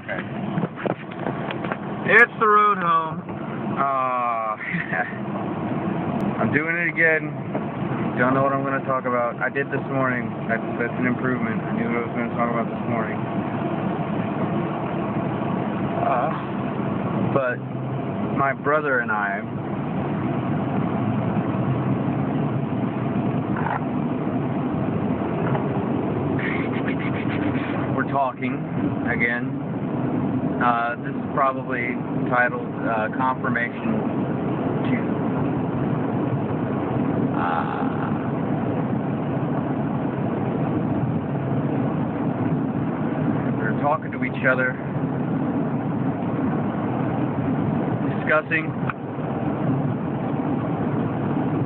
Okay. It's the road home. I'm doing it again. Don't know what I'm going to talk about. I did this morning. That's an improvement. I knew what I was going to talk about this morning. But my brother and I were talking again. This is probably titled Confirmation 2. We're talking to each other, discussing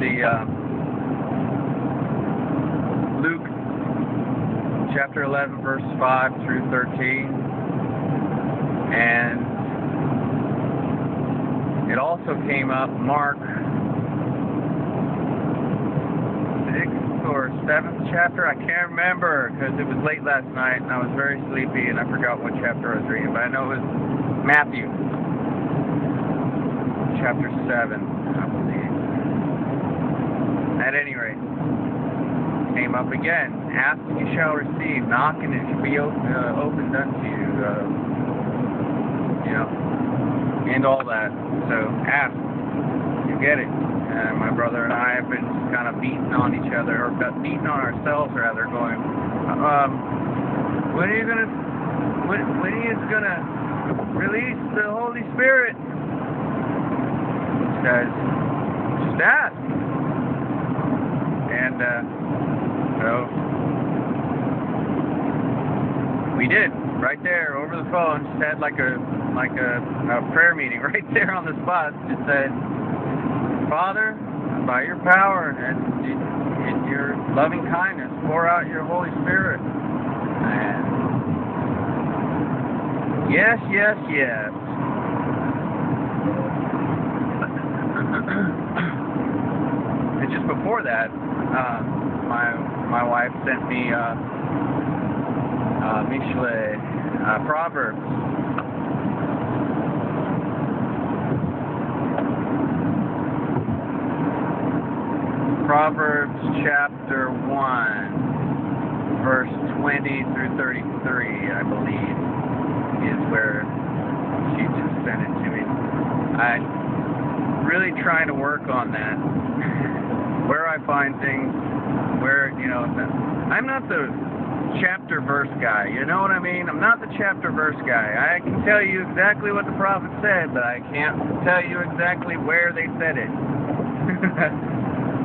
the Luke chapter 11 verse 5 through 13, and it also came up Mark 6th or 7th chapter. I can't remember because it was late last night and I was very sleepy and I forgot what chapter I was reading, but I know it was Matthew chapter 7, I believe. At any rate, came up again. Ask and you shall receive. Knock and it shall be opened unto you. And all that. So ask, you get it. And my brother and I have been kind of beating on each other, or beating on ourselves rather, going, when are you gonna release the Holy Spirit? Guys, just ask. And so we did right there over the phone. Just had like a prayer meeting right there on the spot. Just said, Father, by your power and your loving kindness, pour out your Holy Spirit. And yes, yes, yes. And just before that, my wife sent me Proverbs. Proverbs chapter 1, verse 20 through 33, I believe, is where she just sent it to me. I'm really trying to work on that. Where I find things, where, I'm not the chapter verse guy, you know what I mean? I'm not the chapter verse guy. I can tell you exactly what the prophet said, but I can't tell you exactly where they said it.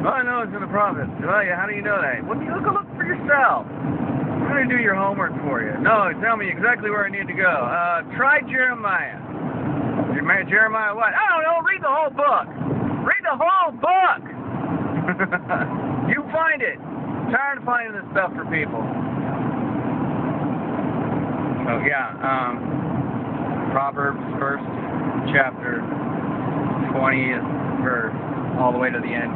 Well, I know it's in the prophets. Well, yeah, how do you know that? Well, you look for yourself. I'm going to do your homework for you. No, tell me exactly where I need to go. Try Jeremiah. Jeremiah what? I don't know. Read the whole book. Read the whole book. You find it. I'm tired of finding this stuff for people. So yeah, Proverbs 1st chapter, 20th verse, all the way to the end.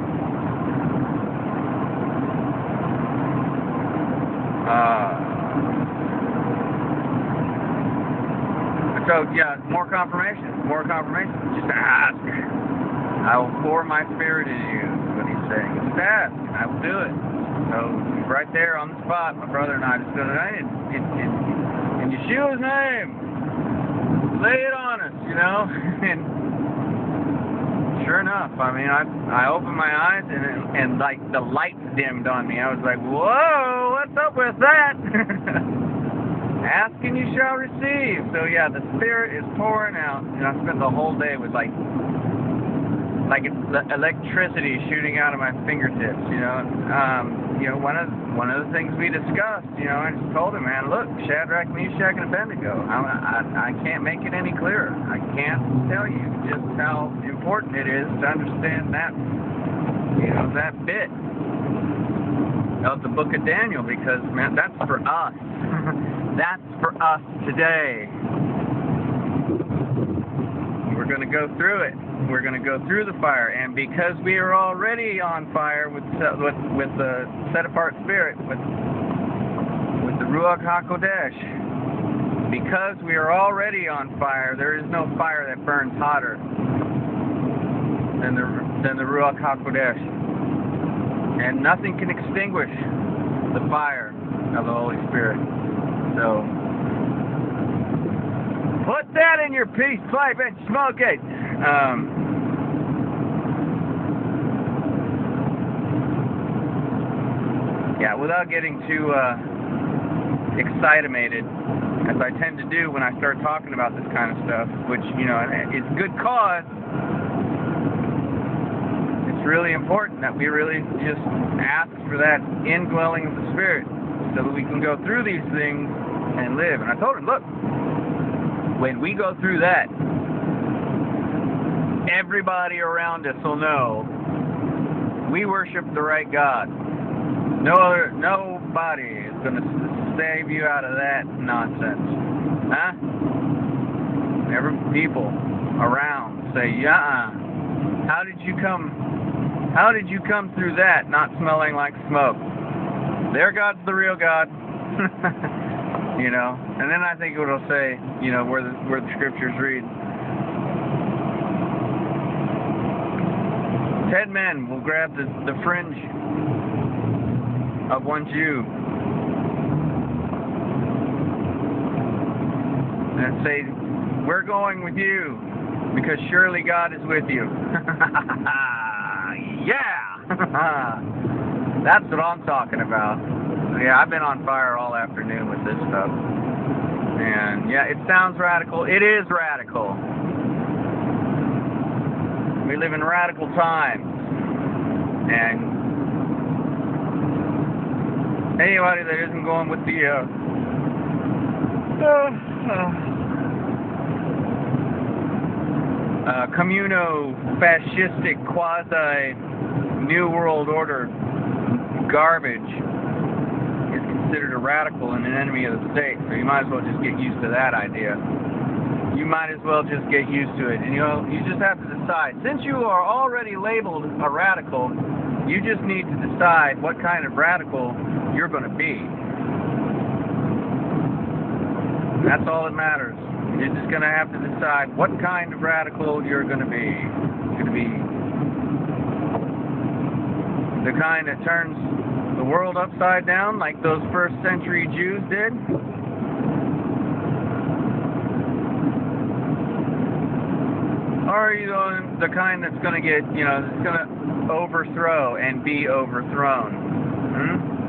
So yeah, more confirmation. Just ask. I will pour my spirit in you, is what he's saying. Just ask, and I will do it. So right there on the spot, my brother and I just go, in Yeshua's name, lay it on us, And sure enough, I mean, I opened my eyes and like the lights dimmed on me. I was like, whoa, what's up with that? Ask and you shall receive. So yeah, the Spirit is pouring out, and I spent the whole day with like it's the electricity shooting out of my fingertips, one of the things we discussed, I just told him, man, look, Shadrach, Meshach, and Abednego, I can't make it any clearer. I can't tell you just how important it is to understand that, that bit of the book of Daniel, because, man, that's for us. That's for us today. We're going to go through it. We're going to go through the fire, and because we are already on fire with the set apart spirit, with the Ruach HaKodesh, because we are already on fire, there is no fire that burns hotter than the Ruach HaKodesh. And nothing can extinguish the fire of the Holy Spirit. So, put that in your peace pipe and smoke it. Yeah, without getting too excitemated, as I tend to do when I start talking about this kind of stuff, which, you know, is good cause. It's really important that we really just ask for that indwelling of the Spirit so that we can go through these things and live. And I told him, look, when we go through that, everybody around us will know we worship the right God. Nobody is going to save you out of that nonsense. Huh? Every people around say, yeah, how did you come through that not smelling like smoke? Their God's the real God. You know, and then I think it'll say, you know, where the scriptures read, 10 men will grab the fringe of one Jew and say, we're going with you because surely God is with you. Yeah! That's what I'm talking about. Yeah, I've been on fire all afternoon with this stuff. And yeah, it sounds radical. It is radical. We live in radical times. And anybody that isn't going with the communo-fascistic quasi-New World Order garbage is considered a radical and an enemy of the state. So you might as well just get used to that idea. You might as well just get used to it. And you just have to decide. Since you are already labeled a radical, you just need to decide what kind of radical you're going to be. That's all that matters. You're just going to have to decide what kind of radical you're going to be. You're going to be the kind that turns the world upside down like those first century Jews did. Or are you the kind that's going to get, you know, that's going to overthrow and be overthrown?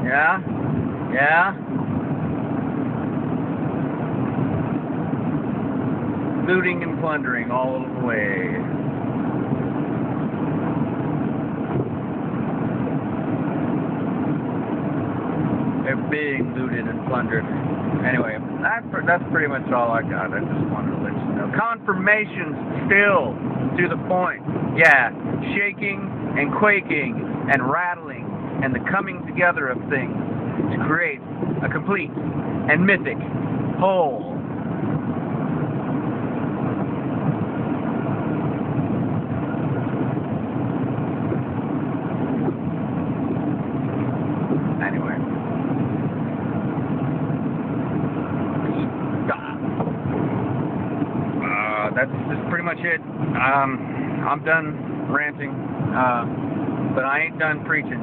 Yeah? Yeah? Looting and plundering all the way. They're being looted and plundered. Anyway, that's pretty much all I got. I just wanted to let you know. Confirmations still to the point. Yeah, shaking and quaking and rattling and the coming together of things to create a complete and mythic whole. Anyway. That's pretty much it. I'm done ranting, but I ain't done preaching.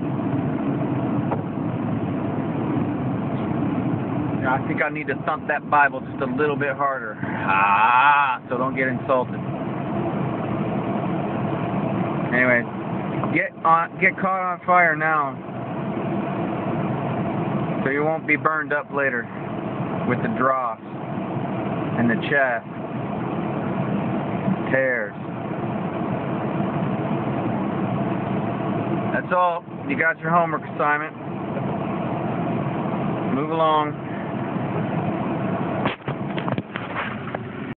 I think I need to thump that Bible just a little bit harder. So don't get insulted. Anyway, get caught on fire now, so you won't be burned up later with the dross and the chaff. Tears. That's all. You got your homework assignment. Move along.